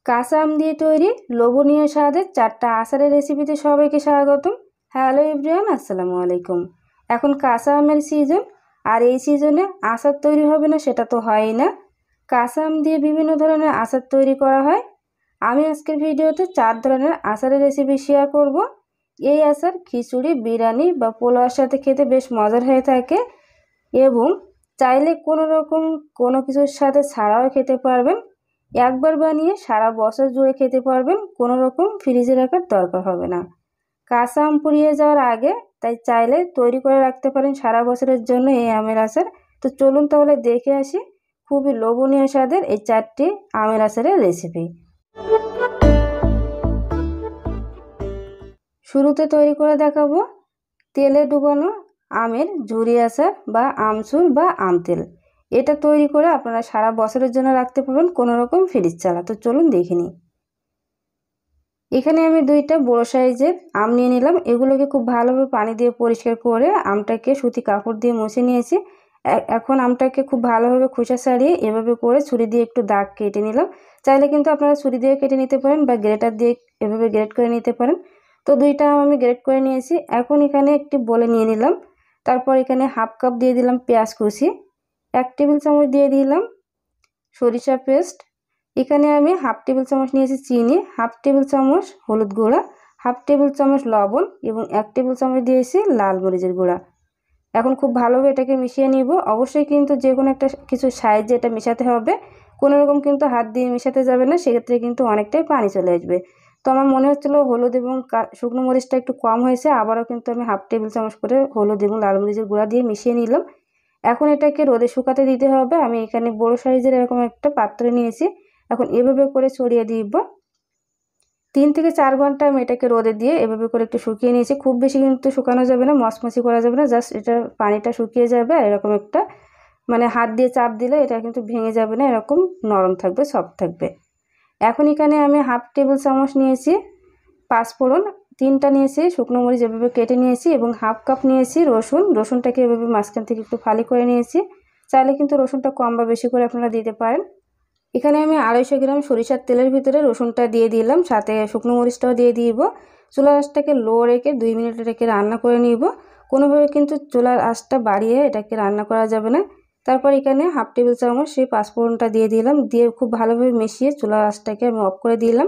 কাঁচা আম দিয়ে তৈরি লোভনীয় স্বাদের 4টা আচারের রেসিপিতে সবাইকে স্বাগতম। হ্যালো এভরিওয়ান, আসসালামু আলাইকুম। এখন কাঁচা আমের সিজন, আর এই সিজনে আচার তৈরি হবে না সেটা তো হয়ই না। কাঁচা আম দিয়ে বিভিন্ন ধরনের আচার তৈরি করা হয়। আমি আজকের ভিডিওতে 4 ধরনের আচারের রেসিপি শেয়ার করব। এই আচার খিচুড়ি, বিরিয়ানি বা পোলাওর সাথে খেতে বেশ মজার হয়ে থাকে এবং চাইলে কোনো কিছুর সাথে ছাড়াও খেতে পারবেন। একবার বানিয়ে সারা বছর জুড়ে খেতে পারবেন, কোনো রকম ফ্রিজে রাখার দরকার হবে না। কাঁচা আম পুড়িয়ে যাওয়ার আগে তাই চাইলে তৈরি করে রাখতে পারেন সারা বছরের জন্য এই আমের আচার। তো চলুন তাহলে দেখে আসি খুবই লোভনীয় স্বাদের এই 4টি আমের আচারের রেসিপি। শুরুতে তৈরি করে দেখাবো তেলে ডুবানো আমের ঝুরি আচার বা আমচুর বা আমতেল। এটা তৈরি করে আপনারা সারা বছরের জন্য রাখতে পারবেন কোনো রকম ফ্রিজ ছাড়া। তো চলুন দেখে নিই। এখানে আমি 2টা বড় সাইজের আম নিয়ে নিলাম। এগুলোকে খুব ভালোভাবে পানি দিয়ে পরিষ্কার করে আমটাকে সুতি কাপড় দিয়ে মুছে নিয়েছি। এখন আমটাকে খুব ভালোভাবে খোসা ছাড়িয়ে এভাবে করে ছুরি দিয়ে একটু দাগ কেটে নিলাম। চাইলে কিন্তু আপনারা ছুরি দিয়ে কেটে নিতে পারেন বা গ্রেটার দিয়ে এভাবে গ্রেট করে নিতে পারেন। তো 2টা আম আমি গ্রেট করে নিয়েছি। এখন এখানে একটি বলে নিয়ে নিলাম। তারপর এখানে হাফ কাপ দিয়ে দিলাম পেঁয়াজ কুচি, 1 টেবিল চামচ দিয়ে দিলাম সরিষা পেস্ট। এখানে আমি হাফ টেবিল চামচ নিয়েছি চিনি, হাফ টেবিল চামচ হলুদ গুঁড়া, হাফ টেবিল চামচ লবণ এবং 1 টেবিল চামচ দিয়েছি লাল মরিচের গুঁড়া। এখন খুব ভালোভাবে এটাকে মিশিয়ে নিব। অবশ্যই কিন্তু যে কোনো একটা কিছু সাইজে এটা মেশাতে হবে, কোনো রকম কিন্তু হাত দিয়ে মেশাতে যাবে না, সেক্ষেত্রে কিন্তু অনেকটাই পানি চলে আসবে। তো আমার মনে হচ্ছিল হলুদ এবং শুকনো মরিচটা একটু কম হয়েছে, আবারও কিন্তু আমি হাফ টেবিল চামচ করে হলুদ এবং লাল মরিচের গুঁড়া দিয়ে মিশিয়ে নিলাম। এখন এটাকে রোদে শুকাতে দিতে হবে। আমি এখানে বড় সাইজের এরকম একটা পাত্র নিয়েছি। এখন এভাবে করে ছড়িয়ে দিব। 3 থেকে 4 ঘন্টা আমি এটাকে রোদে দিয়ে এভাবে করে একটু শুকিয়ে নিয়েছি। খুব বেশি কিন্তু শুকানো যাবে না, মচমচি করা যাবে না, জাস্ট এটা পানিটা শুকিয়ে যাবে। আর এরকম একটা হাত দিয়ে চাপ দিলে এটা কিন্তু ভেঙে যাবে না, এরকম নরম থাকবে, সফট থাকবে। এখন এখানে আমি হাফ টেবিল চামচ নিয়েছি পাঁচফোড়ন, 3টা নিয়েছি শুকনো মরিচ এভাবে কেটে নিয়েছি এবং হাফ কাপ নিয়েছি রসুনটাকে এভাবে মাঝখান থেকে একটু ফালি করে নিয়েছি। চাইলে কিন্তু রসুনটা কম বা বেশি করে আপনারা দিতে পারেন। এখানে আমি 250 গ্রাম সরিষার তেলের ভিতরে রসুনটা দিয়ে দিলাম, সাথে শুকনো মরিচটাও দিয়ে দিব। চুলার আঁচটাকে লো রেখে 2 মিনিট রেখে রান্না করে নিব। কোনোভাবে কিন্তু চুলার আঁচটা বাড়িয়ে এটাকে রান্না করা যাবে না। তারপর এখানে হাফ টেবিল চামচ সেই পাঁচফোড়নটা দিয়ে দিলাম, দিয়ে খুব ভালোভাবে মিশিয়ে চুলার আঁচটাকে আমি অফ করে দিলাম।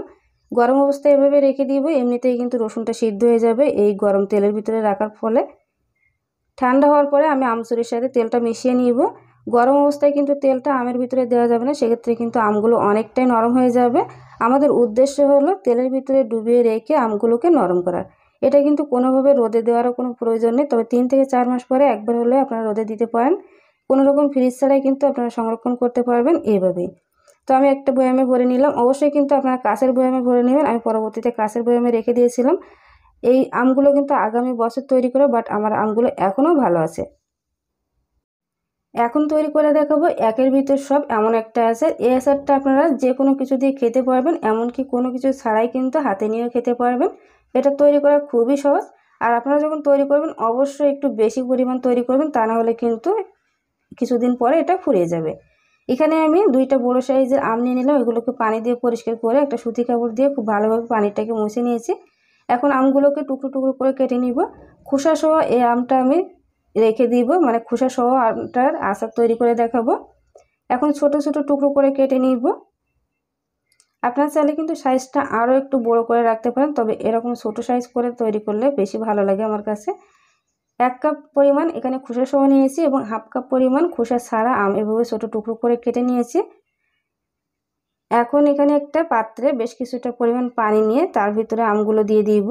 গরম অবস্থায় এভাবে রেখে দিব, এমনিতেই কিন্তু রসুনটা সিদ্ধ হয়ে যাবে এই গরম তেলের ভিতরে রাখার ফলে। ঠান্ডা হওয়ার পরে আমি আমচুরের সাথে তেলটা মিশিয়ে নিব। গরম অবস্থায় কিন্তু তেলটা আমের ভিতরে দেওয়া যাবে না, সেক্ষেত্রে কিন্তু আমগুলো অনেকটাই নরম হয়ে যাবে। আমাদের উদ্দেশ্য হলো তেলের ভিতরে ডুবিয়ে রেখে আমগুলোকে নরম করার। এটা কিন্তু কোনোভাবে রোদে দেওয়ারও কোনো প্রয়োজন নেই, তবে 3 থেকে 4 মাস পরে একবার হলে আপনারা রোদে দিতে পারেন। কোনো রকম ফ্রিজ ছাড়াই কিন্তু আপনারা সংরক্ষণ করতে পারবেন এইভাবেই। তো আমি একটা বয়ামে ভরে নিলাম। অবশ্যই কিন্তু আপনারা কাঁচের বয়ামে ভরে নেবেন। আমি পরবর্তীতে কাঁচের বয়ামে রেখে দিয়েছিলাম। এই আমগুলো কিন্তু আগামী বছর তৈরি করে, বাট আমার আমগুলো এখনও ভালো আছে। এখন তৈরি করে দেখাবো একের ভিতর সব এমন একটা আচার। এই আচারটা আপনারা যে কোনো কিছু দিয়ে খেতে পারবেন, এমনকি কোনো কিছু ছাড়াই কিন্তু হাতে নিয়েও খেতে পারবেন। এটা তৈরি করা খুবই সহজ। আর আপনারা যখন তৈরি করবেন অবশ্যই একটু বেশি পরিমাণ তৈরি করবেন, তা না হলে কিন্তু কিছুদিন পরে এটা ফুরিয়ে যাবে। এখানে আমি 2টা বড় সাইজের আম নিয়ে নিলাম। এগুলোকে পানি দিয়ে পরিষ্কার করে একটা সুতি কাপড় দিয়ে খুব ভালোভাবে পানিটাকে মুছে নিয়েছি। এখন আমগুলোকে টুকরো টুকরো করে কেটে নিব। খোসা সহ এই আমটা আমি রেখে দিব, খোসা সহ আমটার আচার তৈরি করে দেখাবো। এখন ছোট ছোট টুকরো করে কেটে নিব। আপনারা চাইলে কিন্তু সাইজটা আরও একটু বড় করে রাখতে পারেন, তবে এরকম ছোট সাইজ করে তৈরি করলে বেশি ভালো লাগে আমার কাছে। 1 কাপ পরিমাণ এখানে খোসা সহ নিয়েছি এবং হাফ কাপ পরিমাণ খোসা ছাড়া আম এভাবে ছোট টুকরো করে কেটে নিয়েছি। এখন এখানে একটা পাত্রে বেশ কিছুটা পরিমাণ পানি নিয়ে তার ভিতরে আমগুলো দিয়ে দিব,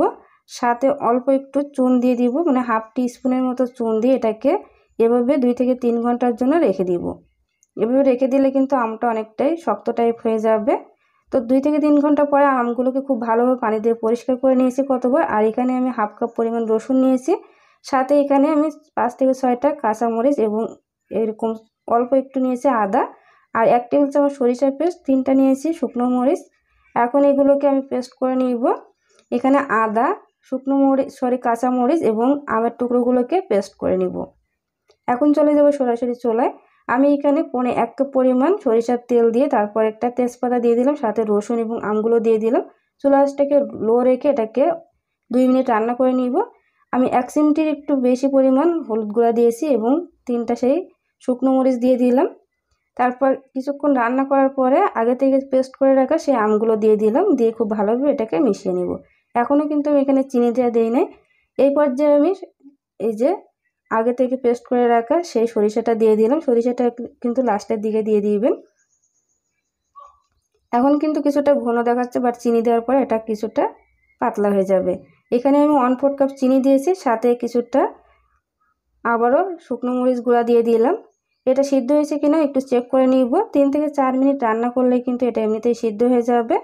সাথে অল্প একটু চুন দিয়ে দিব, হাফ টিস্পুনের মতো চুন দিয়ে এটাকে এভাবে 2 থেকে 3 ঘন্টার জন্য রেখে দিব। এভাবে রেখে দিলে কিন্তু আমটা অনেকটাই শক্ত টাইপ হয়ে যাবে। তো 2 থেকে 3 ঘন্টা পরে আমগুলোকে খুব ভালোভাবে পানি দিয়ে পরিষ্কার করে নিয়েছি কতবার। আর এখানে আমি হাফ কাপ পরিমাণ রসুন নিয়েছি, সাথে এখানে আমি 5 থেকে 6টা কাঁচামরিচ এবং এরকম অল্প একটু নিয়েছি আদা, আর 1 টেবিল চামচ সরিষার পেস্ট, 3টা নিয়েছি শুকনো মরিচ। এখন এগুলোকে আমি পেস্ট করে নিব। এখানে আদা, শুকনো মরিচ কাঁচামরিচ এবং আমের টুকরোগুলোকে পেস্ট করে নিব। এখন চলে যাব সরাসরি চুলায়। আমি এখানে 1 কাপ পরিমাণ সরিষার তেল দিয়ে তারপর একটা তেজপাতা দিয়ে দিলাম, সাথে রসুন এবং আমগুলো দিয়ে দিলাম। চুলা আঁচটাকে লো রেখে এটাকে 2 মিনিট রান্না করে নিব। আমি 1 চিমটির একটু বেশি পরিমাণ হলুদ গুঁড়া দিয়েছি এবং 3টা সেই শুকনো মরিচ দিয়ে দিলাম। তারপর কিছুক্ষণ রান্না করার পরে আগে থেকে পেস্ট করে রাখা সেই আমগুলো দিয়ে দিলাম, দিয়ে খুব ভালোভাবে এটাকে মিশিয়ে নিব। এখনও কিন্তু আমি এখানে চিনি দেওয়া দেই নাই। এই পর্যায়ে আমি এই যে আগে থেকে পেস্ট করে রাখা সেই সরিষাটা দিয়ে দিলাম। সরিষাটা কিন্তু লাস্টের দিকে দিয়ে দিবেন। এখন কিন্তু কিছুটা ঘন দেখাচ্ছে, বাট চিনি দেওয়ার পরে এটা কিছুটা পাতলা হয়ে যাবে। এখানে আমি 1/4 কাপ চিনি দিয়েছি, সাথে কিছুটা আবারও শুকনো মরিচ গুঁড়া দিয়ে দিলাম। এটা সিদ্ধ হয়েছে কিনা একটু চেক করে নিব। 3 থেকে 4 মিনিট রান্না করলে কিন্তু এটা এমনিতেই সিদ্ধ হয়ে যাবে।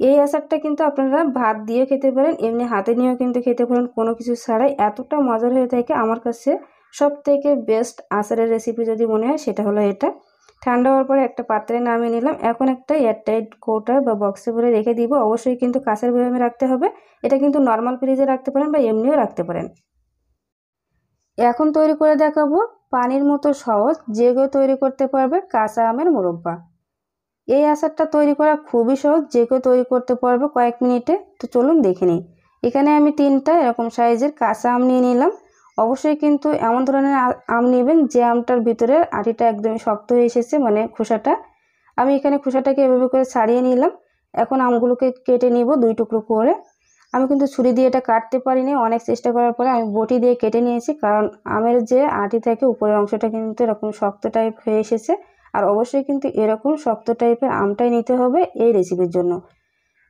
এই আচারটা কিন্তু আপনারা ভাত দিয়ে খেতে পারেন, এমনি হাতে নিয়েও কিন্তু খেতে পারেন, কোনো কিছু ছাড়াই। এতটা মজার হয়ে থাকে। আমার কাছে সবথেকে বেস্ট আচারের রেসিপি যদি মনে হয় সেটা হলো এটা। ঠান্ডা হওয়ার পরে একটা পাত্রে নামিয়ে নিলাম। এখন একটা এয়ারটাইট কৌটা বা বক্সে ভরে রেখে দিব। অবশ্যই কিন্তু কাঁচের বয়ামে রাখতে হবে। এটা কিন্তু নর্মাল ফ্রিজে রাখতে পারেন বা এমনিও রাখতে পারেন। এখন তৈরি করে দেখাবো পানির মতো সহজ, যে কেউ তৈরি করতে পারবে কাঁচা আমের মোরব্বা। এই আচারটা তৈরি করা খুবই সহজ, যে কেউ তৈরি করতে পারবে কয়েক মিনিটে। তো চলুন দেখে নিই। এখানে আমি 3টা এরকম সাইজের কাঁচা আম নিয়ে নিলাম। অবশ্যই কিন্তু এমন ধরনের আম নেবেন যে আমটার ভিতরে আটিটা একদমই শক্ত হয়ে এসেছে, মানে খোসাটা। আমি এখানে খোসাটাকে এভাবে করে ছাড়িয়ে নিলাম। এখন আমগুলোকে কেটে নিব 2 টুকরো করে। আমি কিন্তু ছুরি দিয়ে এটা কাটতে পারিনি, অনেক চেষ্টা করার পরে আমি বটি দিয়ে কেটে নিয়েছি, কারণ আমের যে আটি থাকে উপরের অংশটা কিন্তু এরকম শক্ত টাইপ হয়ে এসেছে। আর অবশ্যই কিন্তু এরকম শক্ত টাইপের আমটাই নিতে হবে এই রেসিপির জন্য।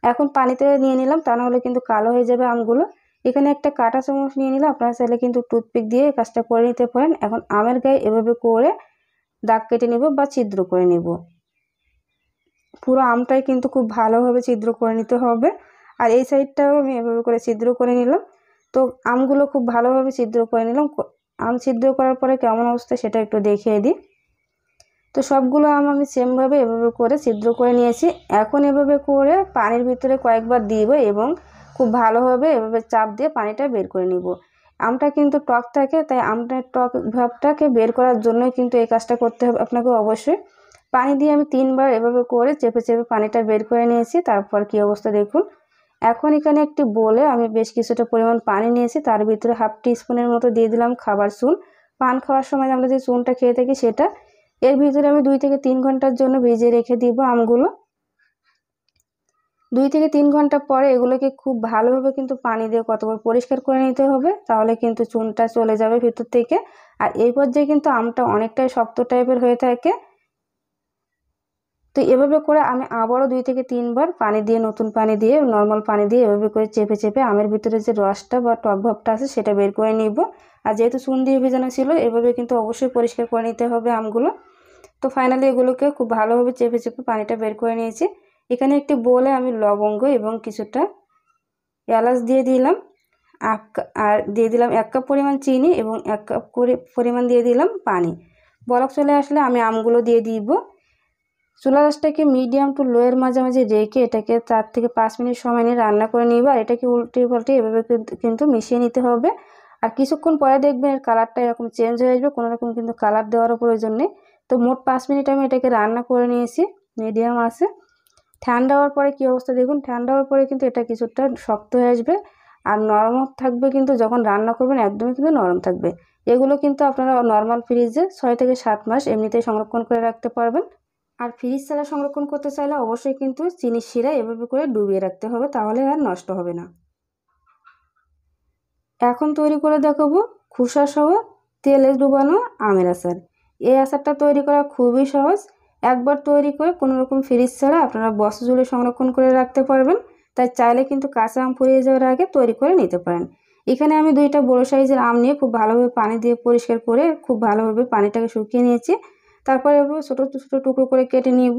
এখন পানিতে নিয়ে নিলাম, তা নাহলে কিন্তু কালো হয়ে যাবে আমগুলো। এখানে একটা কাঁটা চামচ নিয়ে নিলাম, আপনারা চাইলে কিন্তু টুথপিক দিয়ে এই কাজটা করে নিতে পারেন। এখন আমের গায়ে এভাবে করে দাগ কেটে নিব বা ছিদ্র করে নিব। পুরো আমটাই কিন্তু খুব ভালোভাবে ছিদ্র করে নিতে হবে। আর এই সাইডটাও আমি এভাবে করে ছিদ্র করে নিলাম। তো আমগুলো খুব ভালোভাবে ছিদ্র করে নিলাম। আম ছিদ্র করার পরে কেমন অবস্থা সেটা একটু দেখিয়ে দিই। তো সবগুলো আম আমি সেমভাবে এভাবে করে ছিদ্র করে নিয়েছি। এখন এভাবে করে পানির ভিতরে কয়েকবার দিব এবং খুব ভালোভাবে এভাবে চাপ দিয়ে পানিটা বের করে নিব। আমটা কিন্তু টক থাকে, তাই আমটার টক ভাবটাকে বের করার জন্যই কিন্তু এই কাজটা করতে হবে আপনাকে অবশ্যই। পানি দিয়ে আমি 3বার এভাবে করে চেপে চেপে পানিটা বের করে নিয়েছি। তারপর কি অবস্থা দেখুন। এখন এখানে একটি বোলে আমি বেশ কিছুটা পরিমাণ পানি নিয়েছি, তার ভিতরে 1/2 টিস্পুনের মতো দিয়ে দিলাম খাবার চুন। পান খাওয়ার সময় আমরা যে চুনটা খেয়ে থাকি সেটা। এর ভিতরে আমি 2 থেকে 3 ঘন্টার জন্য ভিজিয়ে রেখে দিব আমগুলো। 2 থেকে 3 ঘন্টা পরে এগুলোকে খুব ভালোভাবে কিন্তু পানি দিয়ে কতবার পরিষ্কার করে নিতে হবে, তাহলে কিন্তু চুনটা চলে যাবে ভিতর থেকে। আর এই পর্যায়ে কিন্তু আমটা অনেকটাই শক্ত টাইপের হয়ে থাকে। তো এভাবে করে আমি আবারও 2 থেকে 3বার পানি দিয়ে, নতুন পানি দিয়ে, নর্মাল পানি দিয়ে এভাবে করে চেপে চেপে আমের ভিতরে যে রসটা বা টক ভাবটা আছে সেটা বের করে নিব। আর যেহেতু চুন দিয়ে ভেজানো ছিল, এভাবে কিন্তু অবশ্যই পরিষ্কার করে নিতে হবে আমগুলো। তো ফাইনালি এগুলোকে খুব ভালোভাবে চেপে চেপে পানিটা বের করে নিয়েছি। এখানে একটি বোলে আমি লবঙ্গ এবং কিছুটা এলাচ দিয়ে দিলাম। আর দিয়ে দিলাম 1 কাপ পরিমাণ চিনি এবং 1 কাপ করে পরিমাণ দিয়ে দিলাম পানি। বলক চলে আসলে আমি আমগুলো দিয়ে দিব। চুলা আঁচটাকে মিডিয়াম টু লোয়ের মাঝামাঝি রেখে এটাকে 4 থেকে 5 মিনিট সময় নিয়ে রান্না করে নিব। আর এটাকে উল্টে পাল্টে এভাবে কিন্তু মিশিয়ে নিতে হবে। আর কিছুক্ষণ পরে দেখবেন এর কালারটা এরকম চেঞ্জ হয়ে আসবে, কোনো রকম কিন্তু কালার দেওয়ারও প্রয়োজন নেই। তো মোট 5 মিনিট আমি এটাকে রান্না করে নিয়েছি মিডিয়াম আছে। ঠান্ডা হওয়ার পরে কী অবস্থা দেখুন। ঠান্ডা হওয়ার পরে কিন্তু এটা কিছুটা শক্ত হয়ে আসবে আর নরমও থাকবে, কিন্তু যখন রান্না করবেন একদমই কিন্তু নরম থাকবে। এগুলো কিন্তু আপনারা নর্মাল ফ্রিজে 6 থেকে 7 মাস এমনিতেই সংরক্ষণ করে রাখতে পারবেন। আর ফ্রিজ ছাড়া সংরক্ষণ করতে চাইলে অবশ্যই কিন্তু চিনির শিরা এভাবে করে ডুবিয়ে রাখতে হবে, তাহলে আর নষ্ট হবে না। এখন তৈরি করে দেখাবো খোসা সহ তেলে ডুবানো আমের আচার। এই আচারটা তৈরি করা খুবই সহজ। একবার তৈরি করে কোনো রকম ফ্রিজ ছাড়া আপনারা বছর জুড়ে সংরক্ষণ করে রাখতে পারবেন। তাই চাইলে কিন্তু কাঁচা আম ফুরিয়ে যাওয়ার আগে তৈরি করে নিতে পারেন। এখানে আমি 2টা বড় সাইজের আম নিয়ে খুব ভালোভাবে পানি দিয়ে পরিষ্কার করে খুব ভালোভাবে পানিটাকে শুকিয়ে নিয়েছি। তারপরে এভাবে ছোটো ছোটো টুকরো করে কেটে নিব।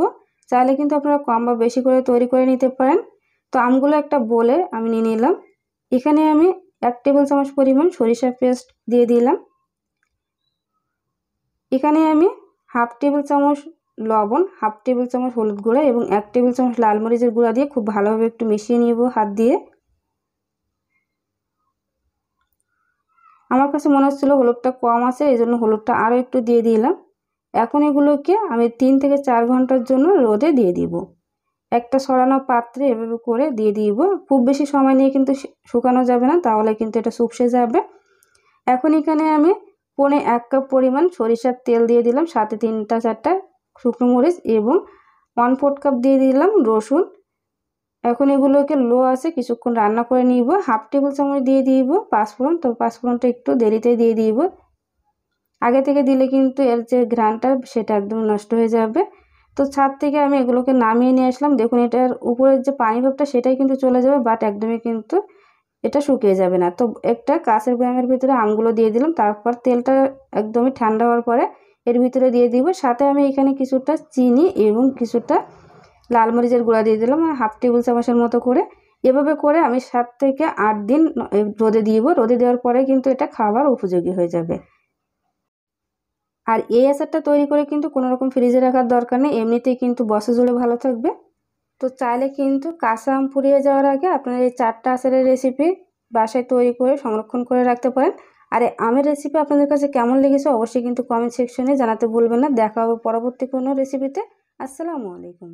চাইলে কিন্তু আপনারা কম বা বেশি করে তৈরি করে নিতে পারেন। তো আমগুলো একটা বোলে আমি নিয়ে নিলাম। এখানে আমি 1 টেবিল চামচ পরিমাণ সরিষা পেস্ট দিয়ে দিলাম। এখানে আমি 1/2 টেবিল চামচ লবণ, 1/2 টেবিল চামচ হলুদ গুঁড়া এবং 1 টেবিল চামচ লাল মরিচের গুঁড়া দিয়ে খুব ভালোভাবে একটু মিশিয়ে নিব হাত দিয়ে। আমার কাছে মনে হচ্ছিল হলুদটা কম আছে, এই জন্য হলুদটা আরও একটু দিয়ে দিলাম। এখন এগুলোকে আমি 3 থেকে 4 ঘন্টার জন্য রোদে দিয়ে দিব। একটা সরানো পাত্রে এভাবে করে দিয়ে দিব। খুব বেশি সময় নিয়ে কিন্তু শুকানো যাবে না, তাহলে কিন্তু এটা শুকসে যাবে। এখন এখানে আমি 1 কাপ পরিমাণ সরিষার তেল দিয়ে দিলাম, সাথে 3-4টা শুকনো মরিচ এবং 1/4 কাপ দিয়ে দিলাম রসুন। এখন এগুলোকে লো আছে কিছুক্ষণ রান্না করে নিব। 1/2 টেবিল চামচ দিয়ে দিব পাঁচফোড়ন। তো পাঁচফোড়নটা একটু দেরিতে দিয়ে দিব, আগে থেকে দিলে কিন্তু এর যে ঘ্রাণটা সেটা একদম নষ্ট হয়ে যাবে। তো ছাদ থেকে আমি এগুলোকে নামিয়ে নিয়ে আসলাম। দেখুন এটার উপরের যে পানি ভাবটা সেটাই কিন্তু চলে যাবে, বাট একদমই কিন্তু এটা শুকিয়ে যাবে না। তো একটা কাঁচের বয়ামের ভিতরে আমগুলো দিয়ে দিলাম, তারপর তেলটা একদমই ঠান্ডা হওয়ার পরে এর ভিতরে দিয়ে দিব। সাথে আমি এখানে কিছুটা চিনি এবং কিছুটা লাল মরিচের গুঁড়া দিয়ে দিলাম, 1/2 টেবিল চামচের মতো করে। এভাবে করে আমি 7 থেকে 8 দিন রোদে দিব। রোদে দেওয়ার পরে কিন্তু এটা খাবার উপযোগী হয়ে যাবে। আর এই আচারটা তৈরি করে কিন্তু কোনো রকম ফ্রিজে রাখার দরকার নেই, এমনিতেই কিন্তু বছর জুড়ে ভালো থাকবে। তো চাইলে কিন্তু কাঁচা আম ফুরিয়ে যাওয়ার আগে আপনার এই 4টা আচারের রেসিপি বাসায় তৈরি করে সংরক্ষণ করে রাখতে পারেন। আর এই আমের রেসিপি আপনাদের কাছে কেমন লেগেছে অবশ্যই কিন্তু কমেন্ট সেকশনে জানাতে ভুলবেন না। দেখা হবে পরবর্তী কোনো রেসিপিতে। আসসালামু আলাইকুম।